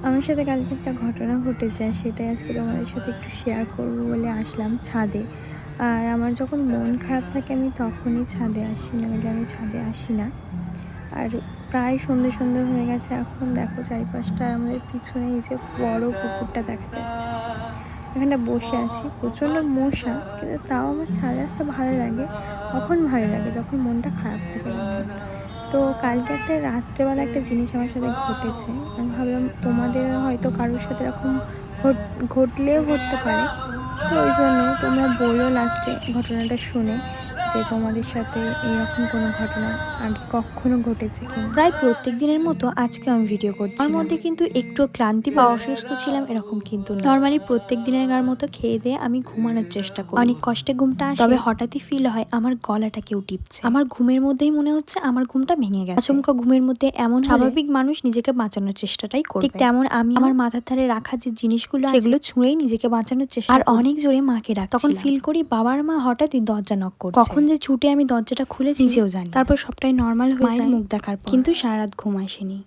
আমার সাথে কালকে একটা ঘটনা ঘটেছে, আর সেটাই আজকে তোমাদের সাথে একটু শেয়ার করবো বলে আসলাম ছাদে। আর আমার যখন মন খারাপ থাকে আমি তখনই ছাদে আসি, নইলে আমি ছাদে আসি না। আর প্রায় সন্ধে সন্ধে হয়ে গেছে, এখন দেখো চারিপাশটা, আর আমাদের পিছনে এই যে বড় পুকুরটা দেখা যাচ্ছে। এখানটা বসে আছি, প্রচণ্ড মশা, কিন্তু তাও আমার ছাদে আসতে ভালো লাগে। কখন ভালো লাগে? যখন মনটা খারাপ থাকে তখন। তো কালকে একটা রাত্রেবেলা একটা জিনিস আমার সাথে ঘটেছে। আমি ভাবলাম তোমাদের হয়তো কারোর সাথে এরকম ঘটলেও ঘটতে পারে। তো ওই জন্য তোমরা বলো লাস্টে ঘটনাটা শুনে যে তোমাদের সাথে এরকম কোনো ঘটনা আগে কখনো ঘটেছে কিনা। প্রায় প্রত্যেক দিনের মতো আজকে আমি ভিডিও করছি। আমার মধ্যে কিন্তু একটু ক্লান্তি বা অসুস্থ ছিলাম এরকম কিন্তু না। নর্মালি প্রত্যেক দিনের মতো খেয়ে দিয়ে আমি ঘুমানোর চেষ্টা করি। অনেক কষ্টে ঘুমটা আসে, তবে হঠাৎই ফিল হয় আমার গলাটা কেউ টিপছে। আমার ঘুমের মধ্যেই মনে হচ্ছে আমার ঘুমটা ভেঙে গেছে। আচমকা ঘুমের মধ্যে এমন স্বাভাবিক মানুষ নিজেকে বাঁচানোর চেষ্টাটাই করবে। ঠিক তেমন আমি আমার মাথার ধারে রাখা যে জিনিসগুলো সেগুলো ছুঁড়েই নিজেকে বাঁচানোর চেষ্টা, আর অনেক জোরে মাকে ডাক। তখন ফিল করি বাবার মা হঠাৎই দরজা নক করছে। কখন যে ছুটে আমি দরজাটা খুলেছি নিজেও জানি। তারপর সবটাই নর্মাল হয়ে যায় মুখ দেখার পর, কিন্তু সারা রাত ঘুম আসেনি।